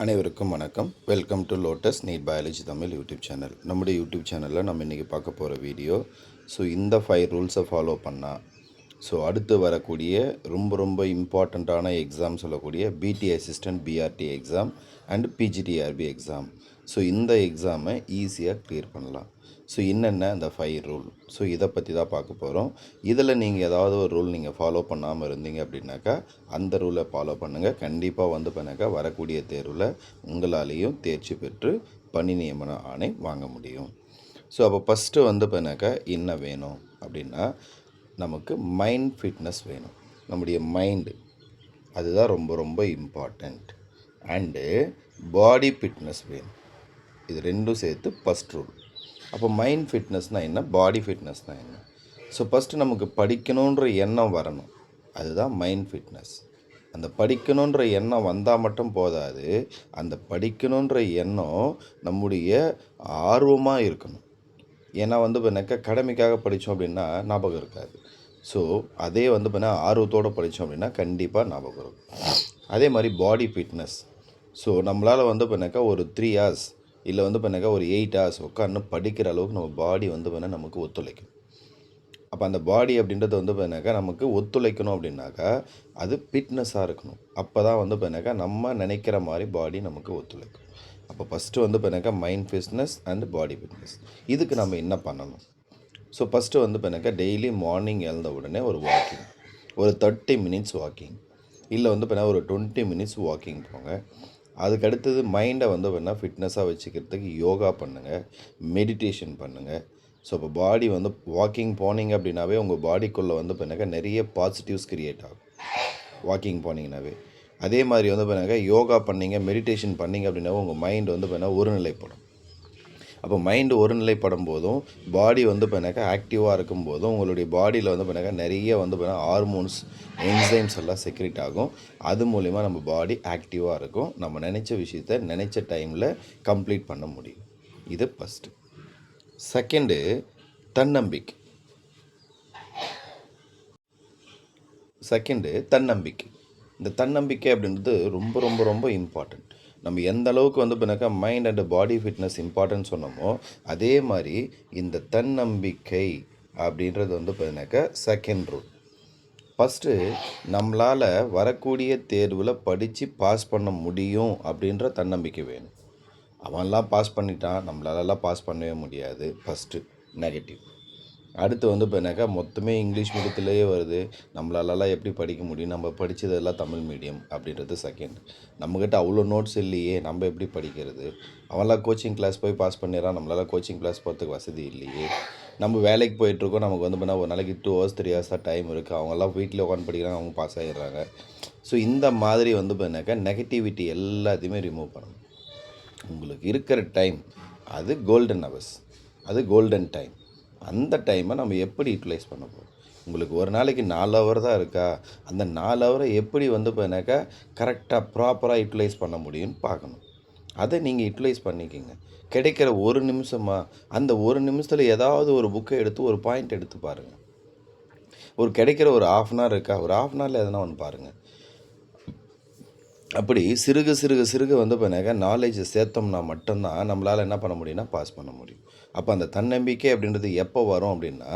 அனைவருக்கும் வணக்கம். Welcome to Lotus NEET biology Tamil YouTube channel. நம்முடைய யூடியூப் சேனலில் நம்ம இன்றைக்கி பார்க்க போகிற வீடியோ, இந்த 5 ரூல்ஸை ஃபாலோ பண்ணால் அடுத்து வரக்கூடிய ரொம்ப இம்பார்ட்டண்ட்டான எக்ஸாம் சொல்லக்கூடிய PT assistant PRT exam and PGTRB exam. இந்த எக்ஸாமை ஈஸியாக கிளியர் பண்ணலாம். என்னென்ன இந்த 5 ரூல், இதை பற்றி தான் பார்க்க போகிறோம். இதில் நீங்கள் ஏதாவது ஒரு ரூல் நீங்கள் ஃபாலோ பண்ணாமல் இருந்தீங்க அப்படின்னாக்கா அந்த ரூலை ஃபாலோ பண்ணுங்கள். கண்டிப்பாக பண்ணாக்கா வரக்கூடிய தேர்வில் உங்களாலேயும் தேர்ச்சி பெற்று பணி நியமன ஆணை வாங்க முடியும். அப்போ ஃபஸ்ட்டு பண்ணாக்கா என்ன வேணும் அப்படின்னா, நமக்கு மைண்ட் ஃபிட்னஸ் வேணும். நம்முடைய மைண்டு அதுதான் ரொம்ப இம்பார்ட்டண்ட். அண்டு பாடி ஃபிட்னஸ் வேணும். இது ரெண்டும் சேர்த்து ஃபஸ்ட் ரூல். அப்போ மைண்ட் ஃபிட்னஸ்னால் என்ன, பாடி ஃபிட்னஸ்னால் என்ன? ஃபஸ்ட்டு நமக்கு படிக்கணுன்ற எண்ணம் வரணும். அதுதான் மைண்ட் ஃபிட்னஸ். அந்த படிக்கணுன்ற எண்ணம் வந்தால் மட்டும் போதாது, அந்த படிக்கணுன்ற எண்ணம் நம்முடைய ஆர்வமாக இருக்கணும். ஏன்னா பண்ணாக்கா அகாடமிக்காக படித்தோம் அப்படின்னா ஞாபகம் இருக்காது. அதே பண்ணால் ஆர்வத்தோடு படித்தோம் அப்படின்னா கண்டிப்பாக ஞாபகம் இருக்கும். அதே மாதிரி பாடி ஃபிட்னஸ். நம்மளால் பண்ணாக்கா ஒரு 3 hours இல்லை பண்ணாக்கா ஒரு 8 hours உட்காந்து படிக்கிற அளவுக்கு நம்ம பாடி பண்ணால் நமக்கு ஒத்துழைக்கும். அப்போ அந்த பாடி அப்படின்றது பண்ணாக்கா நமக்கு ஒத்துழைக்கணும் அப்படின்னாக்கா அது ஃபிட்னஸாக இருக்கணும். அப்போ தான் பண்ணாக்கா நம்ம நினைக்கிற மாதிரி பாடி நமக்கு ஒத்துழைக்கும். அப்போ ஃபஸ்ட்டு பண்ணாக்கா mind fitness and body fitness. இதுக்கு நம்ம என்ன பண்ணணும்? ஃபஸ்ட்டு பண்ணாக்கா டெய்லி மார்னிங் எழுந்த உடனே ஒரு வாக்கிங், ஒரு 30 minutes வாக்கிங், இல்லை பண்ணால் ஒரு 20 minutes வாக்கிங் போங்க. அதுக்கு அடுத்தது மைண்டை பண்ணால் ஃபிட்னஸாக வச்சுக்கிறதுக்கு யோகா பண்ணுங்கள், மெடிடேஷன் பண்ணுங்கள். இப்போ பாடி வாக்கிங் போனீங்க அப்படின்னாவே உங்கள் பாடிக்குள்ளே பண்ணாக்கா நிறைய பாசிட்டிவ்ஸ் க்ரியேட் ஆகும் வாக்கிங் போனீங்கன்னாவே. அதே மாதிரி பண்ணாக்கா யோகா பண்ணிங்க, மெடிடேஷன் பண்ணிங்க அப்படின்னாவே உங்கள் மைண்டு பண்ணால் ஒருநிலைப்படும். அப்போ மைண்டு ஒருநிலைப்படும் போதும் பாடி பண்ணாக்கா ஆக்டிவாக இருக்கும் போதும் உங்களுடைய பாடியில் பண்ணாக்கா நிறைய பண்ணால் ஹார்மோன்ஸ், என்சைம்ஸ் எல்லாம் செக்ரேட் ஆகும். அது மூலிமா நம்ம பாடி ஆக்டிவாக இருக்கும். நம்ம நினச்ச விஷயத்தை நினச்ச டைமில் கம்ப்ளீட் பண்ண முடியும். இது ஃபஸ்ட்டு. செகண்டு, தன்னம்பிக்கை. இந்த தன்னம்பிக்கை அப்படின்றது ரொம்ப இம்பார்ட்டண்ட். நம்ம எந்த அளவுக்கு பண்ணாக்கா mind and body fitness important சொன்னோமோ அதே மாதிரி இந்த தன்னம்பிக்கை அப்படின்றது பண்ணாக்கா செகண்ட் ரூல். ஃபஸ்ட்டு நம்மளால் வரக்கூடிய தேர்வில் படித்து பாஸ் பண்ண முடியும் அப்படின்ற தன்னம்பிக்கை வேணும். அவன்லாம் பாஸ் பண்ணிட்டான், நம்மளாலலாம் பாஸ் பண்ணவே முடியாது. First negative. அடுத்து பண்ணாக்கா மொத்தமே இங்கிலீஷ் மீடியத்திலேயே வருது, நம்மளாலலாம் எப்படி படிக்க முடியும், நம்ம படித்ததெல்லாம் தமிழ் மீடியம் அப்படின்றது செகண்ட். நம்மக்கிட்ட அவ்வளோ நோட்ஸ் இல்லையே, நம்ம எப்படி படிக்கிறது, அவன்லாம் கோச்சிங் கிளாஸ் போய் பாஸ் பண்ணிடுறான், நம்மளால் கோச்சிங் கிளாஸ் போகிறதுக்கு வசதி இல்லையே, நம்ம வேலைக்கு போயிட்டுருக்கோம், நமக்கு பண்ணால் ஒரு நாளைக்கு 2 hours 3 hours தான் டைம் இருக்குது, அவங்கெல்லாம் வீட்டில் உட்காந்து படிக்கிறாங்க, அவங்க பாஸ் ஆகிடுறாங்க. இந்த மாதிரி பண்ணாக்கா நெகட்டிவிட்டி எல்லாத்தையுமே ரிமூவ் பண்ணணும். உங்களுக்கு இருக்கிற டைம் அது கோல்டன் ஹவர்ஸ், அது கோல்டன் டைம். அந்த டைமை நம்ம எப்படி யூட்டிலைஸ் பண்ண போகிறோம்? உங்களுக்கு ஒரு நாளைக்கு 4 hour தான் இருக்கா, அந்த 4 hour எப்படி பண்ணாக்கா கரெக்டாக ப்ராப்பராக யூட்டிலைஸ் பண்ண முடியும்னு பார்க்கணும். அதை நீங்கள் யூட்டிலைஸ் பண்ணிக்கிங்க. கிடைக்கிற ஒரு நிமிஷமாக அந்த ஒரு நிமிஷத்தில் ஏதாவது ஒரு புக்கை எடுத்து ஒரு பாயிண்ட் எடுத்து பாருங்கள். ஒரு கிடைக்கிற ஒரு 1/2 hour இருக்கா, ஒரு 1/2 hourல எதனா ஒன்று பாருங்கள். அப்படி சிறுக பண்ணாக்கா நாலேஜை சேர்த்தோம்னா மட்டும்தான் நம்மளால் என்ன பண்ண முடியும்னா பாஸ் பண்ண முடியும். அப்போ அந்த தன்னம்பிக்கை அப்படின்றது எப்போ வரும் அப்படின்னா,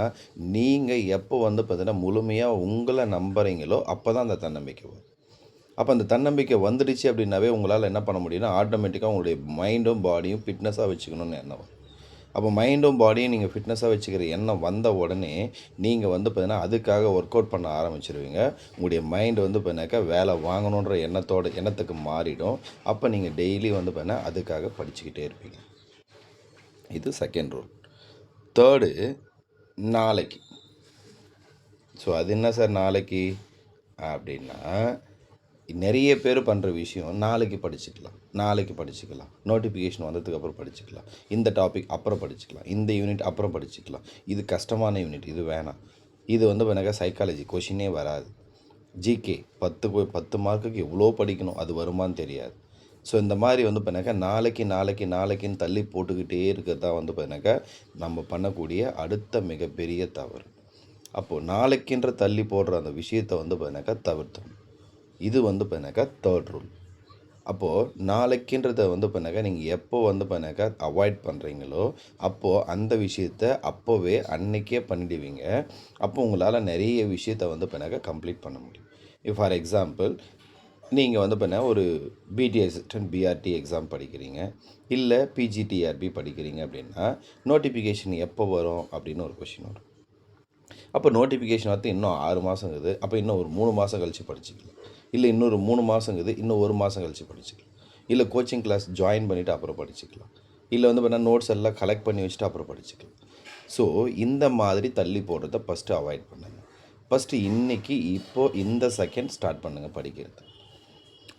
நீங்கள் எப்போ பார்த்தீங்கன்னா முழுமையாக உங்களை நம்புறீங்களோ அப்போ தான் அந்த தன்னம்பிக்கை வரும். அப்போ அந்த தன்னம்பிக்கை வந்துடுச்சு அப்படின்னாவே உங்களால் என்ன பண்ண முடியும்னா ஆட்டோமேட்டிக்காக உங்களுடைய மைண்டும் பாடியும் ஃபிட்னஸாக வச்சுக்கணும்னு எண்ணம் வரும். அப்போ மைண்டும் பாடியும் நீங்கள் ஃபிட்னஸாக வச்சுக்கிற எண்ணம் வந்த உடனே நீங்கள் பார்த்தீங்கன்னா அதுக்காக ஒர்க் அவுட் பண்ண ஆரம்பிச்சிருவீங்க. உங்களுடைய மைண்டு பார்த்தீங்கன்னாக்கா வேலை வாங்கணுன்ற எண்ணத்துக்கு மாறிடும். அப்போ நீங்கள் டெய்லி பார்த்தீங்கன்னா அதுக்காக படிச்சுக்கிட்டே இருப்பீங்க. இது செகண்ட் ரூல். தேர்டு, நாளைக்கு. அது என்ன சார் நாளைக்கு அப்படின்னா, நிறைய பேர் பண்ணுற விஷயம் நாளைக்கு படிச்சுக்கலாம், நோட்டிஃபிகேஷன் வந்ததுக்கப்புறம் படிச்சுக்கலாம், இந்த டாபிக் அப்புறம் படிச்சுக்கலாம், இந்த யூனிட் அப்புறம் படிச்சுக்கலாம், இது கஷ்டமான யூனிட், இது வேணாம், இது பண்ணாக்கா சைக்காலஜி கொஷினே வராது, ஜிகே 10 மார்க்குக்கு எவ்வளோ படிக்கணும், அது வருமானு தெரியாது. இந்த மாதிரி பண்ணாக்கா நாளைக்குன்னு தள்ளி போட்டுக்கிட்டே இருக்கிறது தான் பண்ணாக்கா நம்ம பண்ணக்கூடிய அடுத்த மிகப்பெரிய தவறு. அப்போது நாளைக்குன்ற தள்ளி போடுற அந்த விஷயத்தை பண்ணாக்கா தவிர்த்தணும். இது பண்ணாக்கா தேர்ட் ரூல். அப்போது நாளைக்குன்றத வந்து பண்ணாக்கா நீங்கள் எப்போ வந்து பண்ணாக்கா அவாய்ட் பண்ணுறீங்களோ அப்போது அந்த விஷயத்த அப்போவே அன்னைக்கே பண்ணிடுவீங்க. அப்போ உங்களால் நிறைய விஷயத்த வந்து பண்ணாக்கா கம்ப்ளீட் பண்ண முடியும். இப்போ ஃபார் எக்ஸாம்பிள் நீங்கள் வந்து பண்ண ஒரு பிடி அசிஸ்டன்ட் பிஆர்டி எக்ஸாம் படிக்கிறீங்க, இல்லை பிஜிடிஆர்பி படிக்கிறீங்க அப்படின்னா நோட்டிஃபிகேஷன் எப்போ வரும் அப்படின்னு ஒரு கொஷின் வரும். அப்போ நோட்டிஃபிகேஷன் வந்து இன்னும் 6 மாதம் இருக்குது, அப்போ இன்னும் ஒரு 3 மாதம் கழித்து படிச்சுக்கலாம். இல்லை இன்னொரு 3 மாதம் இருக்குது, இன்னும் 1 மாதம் கழித்து படிச்சுக்கலாம். இல்லை கோச்சிங் கிளாஸ் ஜாயின் பண்ணிவிட்டு அப்புறம் படிச்சுக்கலாம். இல்லை வந்து பார்த்தீங்கன்னா நோட்ஸ் எல்லாம் கலெக்ட் பண்ணி வச்சுட்டு அப்புறம் படிச்சுக்கலாம். ஸோ இந்த மாதிரி தள்ளி போடுறத ஃபஸ்ட்டு அவாய்ட் பண்ணுங்கள். ஃபஸ்ட்டு இன்றைக்கி இப்போது இந்த செகண்ட் ஸ்டார்ட் பண்ணுங்கள் படிக்கிறது.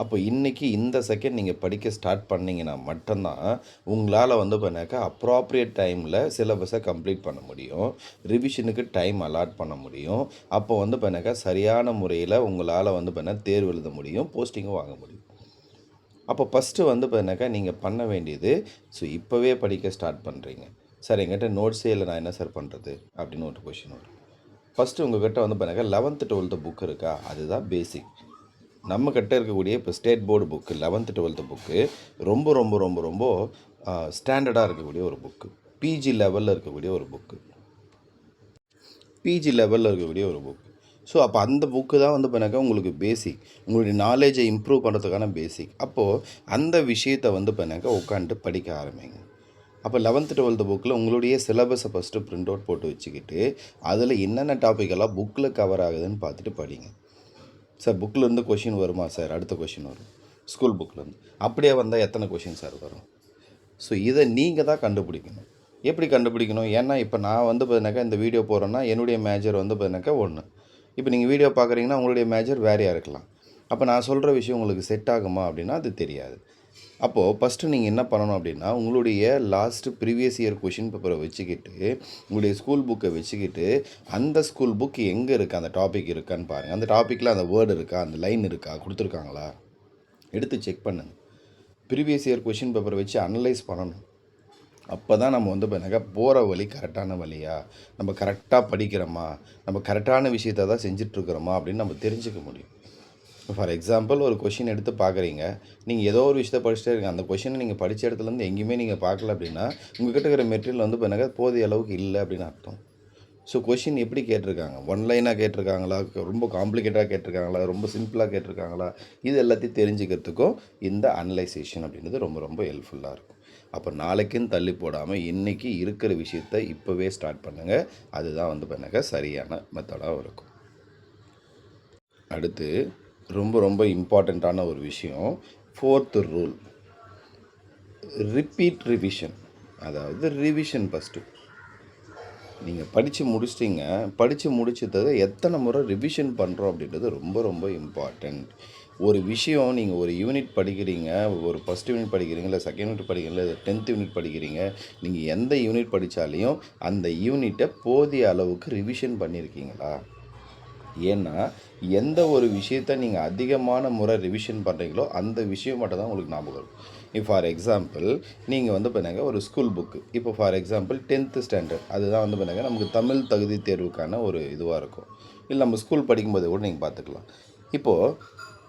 அப்போ இன்றைக்கி இந்த செகண்ட் நீங்கள் படிக்க ஸ்டார்ட் பண்ணிங்கன்னா மட்டும்தான் உங்களால் வந்து பண்ணாக்கா அப்ராப்ரியேட் டைமில் சிலபஸை கம்ப்ளீட் பண்ண முடியும், ரிவிஷனுக்கு டைம் அலாட் பண்ண முடியும். அப்போ வந்து பண்ணாக்கா சரியான முறையில் உங்களால் வந்து பண்ண தேர்வு எழுத முடியும், போஸ்டிங்கும் வாங்க முடியும். அப்போ ஃபஸ்ட்டு வந்து பண்ணாக்கா நீங்கள் பண்ண வேண்டியது, ஸோ இப்போவே படிக்க ஸ்டார்ட் பண்ணுறீங்க. சார் என்கிட்ட நோட்ஸே இல்லை, நான் என்ன சார் பண்ணுறது அப்படின்னு ஒரு கொஷின் வரும். ஃபஸ்ட்டு உங்கள்கிட்ட வந்து பண்ணாக்கா 11th 12th புக் இருக்கா, அதுதான் பேசிக். நம்ம கிட்ட இருக்கக்கூடிய இப்போ state board book 11th 12th book ரொம்ப ரொம்ப ரொம்ப ரொம்ப ஸ்டாண்டர்டாக இருக்கக்கூடிய ஒரு புக்கு, பிஜி லெவலில் இருக்கக்கூடிய ஒரு புக்கு, ஸோ அப்போ அந்த புக்கு தான் வந்து பண்ணாக்கா உங்களுக்கு பேசிக், உங்களுடைய நாலேஜை இம்ப்ரூவ் பண்ணுறதுக்கான பேசிக். அப்போது அந்த விஷயத்தை வந்து பண்ணாக்கா உட்காந்துட்டு படிக்க ஆரம்பிங்க. அப்போ 11th 12th புக்கில் உங்களுடைய சிலபஸை ஃபஸ்ட்டு பிரிண்ட் அவுட் போட்டு வச்சுக்கிட்டு அதில் என்னென்ன டாப்பிக்கெல்லாம் புக்கில் கவர் ஆகுதுன்னு பார்த்துட்டு படிங்க. சார் புக்கிலேருந்து கொஷின் வருமா சார், அடுத்த கொஷின் வரும் ஸ்கூல் புக்கிலேருந்து. அப்படியே வந்தால் எத்தனை கொஷின் சார் வரும்? ஸோ இதை நீங்கள் தான் கண்டுபிடிக்கணும். எப்படி கண்டுபிடிக்கணும்? ஏன்னா இப்போ நான் வந்து பார்த்தீங்கன்னாக்கா இந்த வீடியோ போகிறேன்னா என்னுடைய மேஜர் வந்து பார்த்தீங்கன்னாக்கா ஒன்று. இப்போ நீங்கள் வீடியோ பார்க்குறீங்கன்னா உங்களுடைய மேஜர் வேறையாக இருக்கலாம். அப்போ நான் சொல்கிற விஷயம் உங்களுக்கு செட் ஆகுமா அப்படின்னா அது தெரியாது. அப்போது ஃபஸ்ட்டு நீங்கள் என்ன பண்ணணும் அப்படின்னா உங்களுடைய லாஸ்ட்டு ப்ரீவியஸ் இயர் கொஷின் பேப்பரை வச்சுக்கிட்டு உங்களுடைய ஸ்கூல் புக்கை வச்சுக்கிட்டு அந்த ஸ்கூல் புக் எங்கே இருக்குது, அந்த டாபிக் இருக்கான்னு பாருங்கள். அந்த டாப்பிக்கில் அந்த வேர்டு இருக்கா, அந்த லைன் இருக்கா, கொடுத்துருக்காங்களா, எடுத்து செக் பண்ணுங்கள். ப்ரீவியஸ் இயர் கொஷின் பேப்பரை வச்சு அனலைஸ் பண்ணணும். அப்போ தான் நம்ம வந்து பார்த்தீங்கன்னா போகிற வழி கரெக்டான வழியா, நம்ம கரெக்டாக படிக்கிறோமா, நம்ம கரெக்டான விஷயத்தை தான் செஞ்சிட்ருக்கிறோமா அப்படின்னு நம்ம தெரிஞ்சுக்க முடியும். ஃபார் எக்ஸாம்பிள் ஒரு கொஷின் எடுத்து பார்க்குறீங்க, நீங்கள் ஏதோ ஒரு விஷயத்தை படிச்சுட்டே இருக்கீங்க, அந்த கொஷினை நீங்கள் படித்த இடத்துலேருந்து எங்கேயுமே நீங்கள் பார்க்கல அப்படின்னா உங்கள்கிட்ட இருக்கிற மெட்டீரியல் வந்து பண்ணாக்க போதிய அளவுக்கு இல்லை அப்படின்னு அர்த்தம். ஸோ கொஷின் எப்படி கேட்டிருக்காங்க, ஒன் லைனாக கேட்டிருக்காங்களா, ரொம்ப காம்ப்ளிகேட்டாக கேட்டிருக்காங்களா, ரொம்ப சிம்பிளாக கேட்டிருக்காங்களா, இது எல்லாத்தையும் தெரிஞ்சுக்கிறதுக்கும் இந்த அனலைசேஷன் அப்படின்றது ரொம்ப ரொம்ப ஹெல்ப்ஃபுல்லாக இருக்கும். அப்போ நாளைக்குன்னு தள்ளி போடாமல் இன்றைக்கி இருக்கிற விஷயத்தை இப்போவே ஸ்டார்ட் பண்ணுங்கள். அதுதான் வந்து பண்ணாக்க சரியான மெத்தடாக இருக்கும். அடுத்து ரொம்ப ரொம்ப இம்பார்ட்டண்ட்டான ஒரு விஷயம், 4th ரூல், ரிப்பீட் ரிவிஷன். அதாவது ரிவிஷன் ஃபஸ்ட்டு நீங்கள் படித்து முடிச்சிட்டிங்க, படித்து முடிச்சதை எத்தனை முறை ரிவிஷன் பண்ணுறோம் அப்படின்றது ரொம்ப ரொம்ப இம்பார்ட்டண்ட். ஒரு விஷயம் நீங்கள் ஒரு யூனிட் படிக்கிறீங்க, ஒரு ஃபஸ்ட் யூனிட் படிக்கிறீங்க, இல்லை செகண்ட் யூனிட் படிக்கிறீங்க, இல்லை 10th யூனிட் படிக்கிறீங்க, நீங்கள் எந்த யூனிட் படித்தாலையும் அந்த யூனிட்டை போதிய அளவுக்கு ரிவிஷன் பண்ணியிருக்கீங்களா? ஏன்னா எந்த ஒரு விஷயத்தை நீங்கள் அதிகமான முறை ரிவிஷன் பண்ணுறீங்களோ அந்த விஷயம் மட்டும் தான் உங்களுக்கு ஞாபகம் இருக்கும். இப்போ ஃபார் எக்ஸாம்பிள் நீங்கள் வந்து பண்ணுங்க ஒரு ஸ்கூல் புக்கு, இப்போ ஃபார் எக்ஸாம்பிள் 10th ஸ்டாண்டர்ட், அதுதான் வந்து பண்ணுங்க நமக்கு தமிழ் தகுதி தேர்வுக்கான ஒரு இதுவாக இருக்கும். இல்லை நம்ம ஸ்கூல் படிக்கும்போது கூட நீங்கள் பார்த்துக்கலாம். இப்போது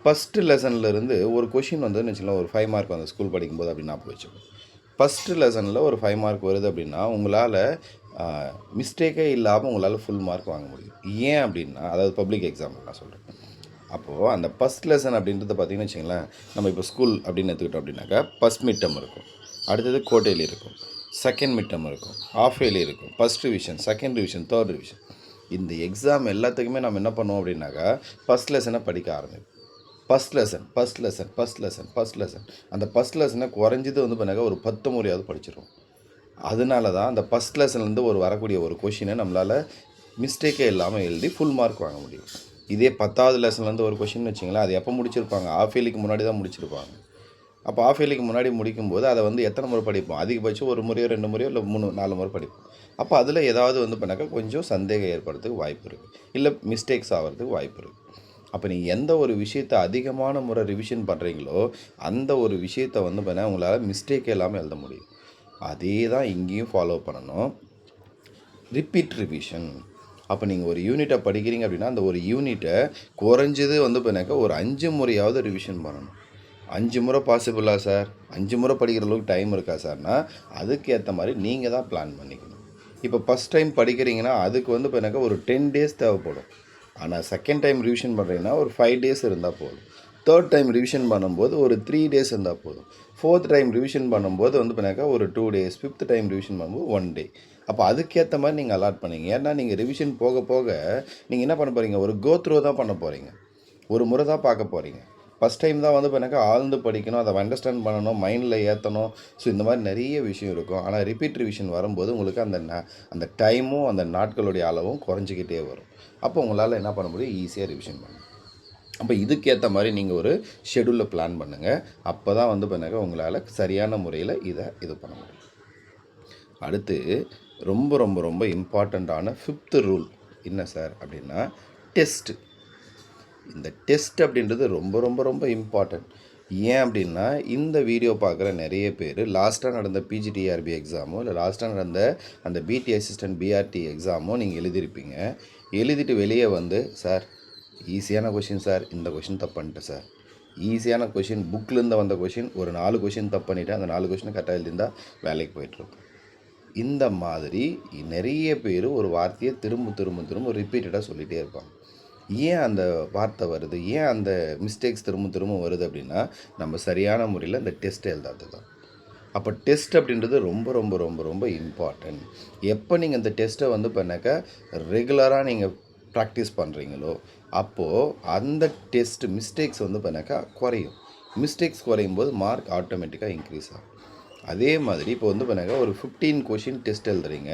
ஃபஸ்ட்டு லெசன்லேருந்து ஒரு கொஷின் வந்துன்னு வச்சுக்கலாம், ஒரு 5 மார்க் வந்து ஸ்கூல் படிக்கும்போது அப்படின்னு ஞாபகம் வச்சுக்கோங்க. ஃபஸ்ட்டு லெசனில் ஒரு 5 மார்க் வருது அப்படின்னா உங்களால் மிஸ்டேக்கே இல்லாமல் உங்களால் ஃபுல் மார்க் வாங்க முடியும். ஏன் அப்படின்னா, அதாவது பப்ளிக் எக்ஸாம் நான் சொல்கிறேன். அப்போது அந்த ஃபஸ்ட் லெசன் அப்படின்றத பார்த்திங்கன்னு வச்சுங்களேன், நம்ம இப்போ ஸ்கூல் அப்படின்னு எடுத்துக்கிட்டோம் அப்படின்னாக்கா ஃபஸ்ட் மிட் டேர்ம் இருக்கும், அடுத்தது குவார்ட்டர்லி இருக்கும், செகண்ட் மிட் டேர்ம் இருக்கும், ஆஃப் இயர்லி இருக்கும், first revision, second revision, third revision. இந்த எக்ஸாம் எல்லாத்துக்குமே நம்ம என்ன பண்ணுவோம் அப்படின்னாக்கா ஃபஸ்ட் லெசனை படிக்க ஆரம்பிப்போம். ஃபஸ்ட் லெசன் அந்த ஃபஸ்ட் லெசனை குறைஞ்சது வந்து பண்ணாக்கா ஒரு 10 முறையாவது படிச்சிருவோம். அதனால தான் அந்த ஃபஸ்ட் லெசன்லேருந்து வரக்கூடிய ஒரு கொஷினை நம்மளால் மிஸ்டேக்கே இல்லாமல் எழுதி ஃபுல் மார்க் வாங்க முடியும். இதே 10வது லெசன்லேருந்து ஒரு கொஷின் வச்சிங்களேன், அது எப்போ முடிச்சிருப்பாங்க, ஆஃப் இயர்லிக்கு முன்னாடி தான் முடிச்சிருப்பாங்க. அப்போ ஆஃப் இயர்லிக்கு முன்னாடி முடிக்கும்போது அதை வந்து எத்தனை முறை படிப்போம், அதிகபட்சம் ஒரு முறையோ 2 முறையோ இல்லை 3 4 முறை படிப்போம். அப்போ அதில் ஏதாவது வந்து பண்ணாக்கா கொஞ்சம் சந்தேகம் ஏற்படுறதுக்கு வாய்ப்பு இருக்குது, இல்லை மிஸ்டேக்ஸ் ஆகிறதுக்கு வாய்ப்பு இருக்குது. அப்போ நீங்கள் எந்த ஒரு விஷயத்தை அதிகமான முறை ரிவிஷன் பண்ணுறீங்களோ அந்த ஒரு விஷயத்தை வந்து பண்ணால் உங்களால் மிஸ்டேக்கே இல்லாமல் எழுத முடியும். அதே தான் இங்கேயும் ஃபாலோ பண்ணணும், ரிப்பீட் ரிவிஷன். அப்போ நீங்கள் ஒரு யூனிட்டை படிக்கிறீங்க அப்படின்னா அந்த ஒரு யூனிட்டை குறைஞ்சது வந்து பண்ணாக்கா ஒரு 5 முறையாவது ரிவிஷன் பண்ணணும். 5 முறை பாசிபிளா சார்? 5 முறை படிக்கிற அளவுக்கு டைம் இருக்கா சார்னா, அதுக்கேற்ற மாதிரி நீங்கள் தான் பிளான் பண்ணிக்கணும். இப்போ ஃபஸ்ட் டைம் படிக்கிறீங்கன்னா, அதுக்கு வந்து பார்த்தீங்கன்னாக்கா ஒரு 10 டேஸ் தேவைப்படும். ஆனால் செகண்ட் டைம் ரிவிஷன் பண்ணுறீங்கன்னா, ஒரு 5 டேஸ் இருந்தால் போதும். தேர்ட் டைம் ரிவிஷன் பண்ணும்போது ஒரு 3 டேஸ் இருந்தால் போதும். ஃபோர்த் டைம் ரிவிஷன் பண்ணும்போது வந்து பார்த்தீங்கன்னாக்கா ஒரு 2 டேஸ். ஃபிஃப்த் டைம் ரிவிஷன் பண்ணும்போது 1 டே. அப்போ அதுக்கேற்ற மாதிரி நீங்கள் அலாட் பண்ணிங்க. ஏன்னா நீங்கள் ரிவிஷன் போக போக நீங்கள் என்ன பண்ண போகிறீங்க, ஒரு கோ த்ரூ தான் பண்ண போகிறீங்க. ஒரு முறை தான் பார்க்க போகிறீங்க. ஃபஸ்ட் டைம் தான் வந்து பார்த்தீங்கன்னாக்கா ஆழ்ந்து படிக்கணும், அதை அண்டர்ஸ்டாண்ட் பண்ணணும், மைண்டில் ஏற்றணும். ஸோ இந்த மாதிரி நிறைய விஷயம் இருக்கும். ஆனால் ரிப்பீட் ரிவிஷன் வரும்போது உங்களுக்கு அந்த டைமும் அந்த நாட்களுடைய அளவும் குறைஞ்சிக்கிட்டே வரும். அப்போ உங்களால் என்ன பண்ண முடியும், ஈஸியாக ரிவிஷன் பண்ணணும். அப்போ இதுக்கேற்ற மாதிரி நீங்கள் ஒரு ஷெடியூலில் பிளான் பண்ணுங்கள். அப்போ தான் வந்து பண்ணாக்க உங்களால் சரியான முறையில் இது பண்ண முடியும். அடுத்து ரொம்ப ரொம்ப ரொம்ப இம்பார்ட்டண்ட்டான 5th ரூல் என்ன சார் அப்படின்னா, டெஸ்ட்டு. இந்த டெஸ்ட் அப்படின்றது ரொம்ப ரொம்ப ரொம்ப இம்பார்ட்டண்ட். ஏன் அப்படின்னா, இந்த வீடியோ பார்க்குற நிறைய பேர் லாஸ்ட்டாக நடந்த பிஜிடிஆர்பி எக்ஸாமோ இல்லை லாஸ்ட்டாக நடந்த அந்த பிடி அசிஸ்டன்ட் பிஆர்டி எக்ஸாமோ நீங்கள் எழுதியிருப்பீங்க. எழுதிட்டு வெளியே வந்து, சார் ஈஸியான கொஷின் சார், இந்த கொஷின் தப்பு பண்ணிட்டேன் சார். ஈஸியான கொஷின், புக்கிலேருந்து வந்த கொஷின், ஒரு 4 கொஷின் தப்பு பண்ணிவிட்டேன், அந்த 4 கொஷினை கரெக்டாக எழுதியிருந்தால் வேலைக்கு போயிட்டுருக்கும். இந்த மாதிரி நிறைய பேர் ஒரு வார்த்தையை திரும்ப திரும்ப திரும்ப ரிப்பீட்டடாக சொல்லிகிட்டே இருப்பாங்க. ஏன் அந்த வார்த்தை வருது, ஏன் அந்த மிஸ்டேக்ஸ் திரும்ப திரும்ப வருது அப்படின்னா, நம்ம சரியான முறையில் இந்த டெஸ்ட்டை எழுதாது தான். அப்போ டெஸ்ட் அப்படின்றது ரொம்ப ரொம்ப ரொம்ப ரொம்ப இம்பார்ட்டன்ட். எப்போ நீங்கள் இந்த டெஸ்ட்டை வந்து பண்ணாக்கா ரெகுலராக நீங்கள் ப்ராக்டிஸ் பண்ணுறீங்களோ, அப்போது அந்த டெஸ்ட் மிஸ்டேக்ஸ் வந்து பண்ணாக்கா குறையும். மிஸ்டேக்ஸ் குறையும் போது மார்க் ஆட்டோமேட்டிக்காக இன்க்ரீஸ் ஆகும். அதே மாதிரி இப்போ வந்து பண்ணாக்கா ஒரு 15 கொஷின் டெஸ்ட் எழுதுறீங்க,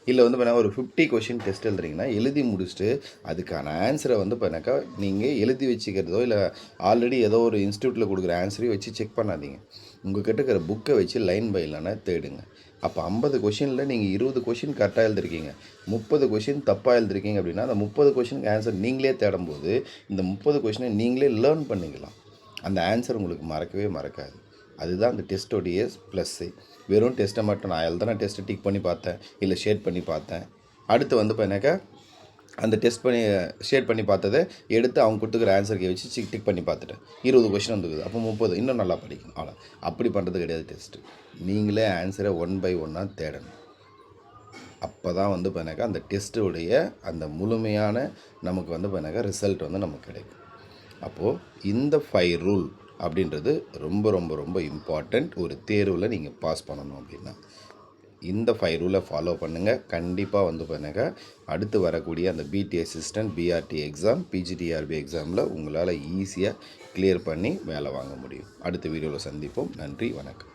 இல்லை வந்து பண்ணால் ஒரு 50 கொஷின் டெஸ்ட் எழுதுறீங்கன்னா, எழுதி முடிச்சுட்டு அதுக்கான ஆன்சரை வந்து பண்ணாக்கா நீங்கள் எழுதி வச்சுக்கிறதோ இல்லை ஆல்ரெடி ஏதோ ஒரு இன்ஸ்டியூட்டில் கொடுக்குற ஆன்சரையும் வச்சு செக் பண்ணாதீங்க. உங்கள் கிட்ட இருக்கிற புக்கை வச்சு லைன் பை லைனாக தேடுங்க. அப்போ 50 கொஷினில் நீங்கள் 20 கொஷின் கரெக்டாக எழுதிருக்கீங்க, 30 கொஷின் தப்பாக எழுதிருக்கீங்க அப்படின்னா, அந்த 30 கொஷினுக்கு ஆன்சர் நீங்களே தேடும்போது இந்த 30 கொஷினை நீங்களே லேர்ன் பண்ணிக்கலாம். அந்த ஆன்சர் உங்களுக்கு மறக்கவே மறக்காது. அதுதான் அந்த டெஸ்ட்டோடைய ப்ளஸ்ஸு. வெறும் டெஸ்ட்டை மட்டும் நான் எழுதுனா டெஸ்ட்டை டிக் பண்ணி பார்த்தேன், இல்லை ஷேட் பண்ணி பார்த்தேன். அடுத்து வந்து பார்த்தீங்கன்னாக்கா அந்த டெஸ்ட் பண்ணி ஷேட் பண்ணி பார்த்ததை எடுத்து அவங்க கொடுத்துக்கிற ஆன்சருக்கு வச்சு டிக் பண்ணி பார்த்துட்டேன். 20 கொஷின் வந்துக்குது, அப்போ 30 இன்னும் நல்லா படிக்கணும். அவ்வளோ அப்படி பண்ணுறது கிடையாது டெஸ்ட்டு. நீங்களே ஆன்சரை 1 பை 1 தேடணும். அப்போ தான் வந்து பார்த்தீங்கன்னாக்கா அந்த டெஸ்ட்டுடைய அந்த முழுமையான நமக்கு வந்து பார்த்தீங்கன்னாக்கா ரிசல்ட் வந்து நமக்கு கிடைக்கும். அப்போது இந்த 5 ரூல் அப்படின்றது ரொம்ப ரொம்ப ரொம்ப இம்பார்ட்டண்ட். ஒரு தேர்வில் நீங்கள் பாஸ் பண்ணணும் அப்படின்னா இந்த 5 ரூலை ஃபாலோ பண்ணுங்கள். கண்டிப்பாக வந்து பண்ணுங்கள், அடுத்து வரக்கூடிய அந்த பிடி அசிஸ்டன்ட் பிஆர்டி எக்ஸாம் பிஜிடிஆர்பி எக்ஸாமில் உங்களால் ஈஸியாக கிளியர் பண்ணி வேலை வாங்க முடியும். அடுத்த வீடியோவில் சந்திப்போம். நன்றி, வணக்கம்.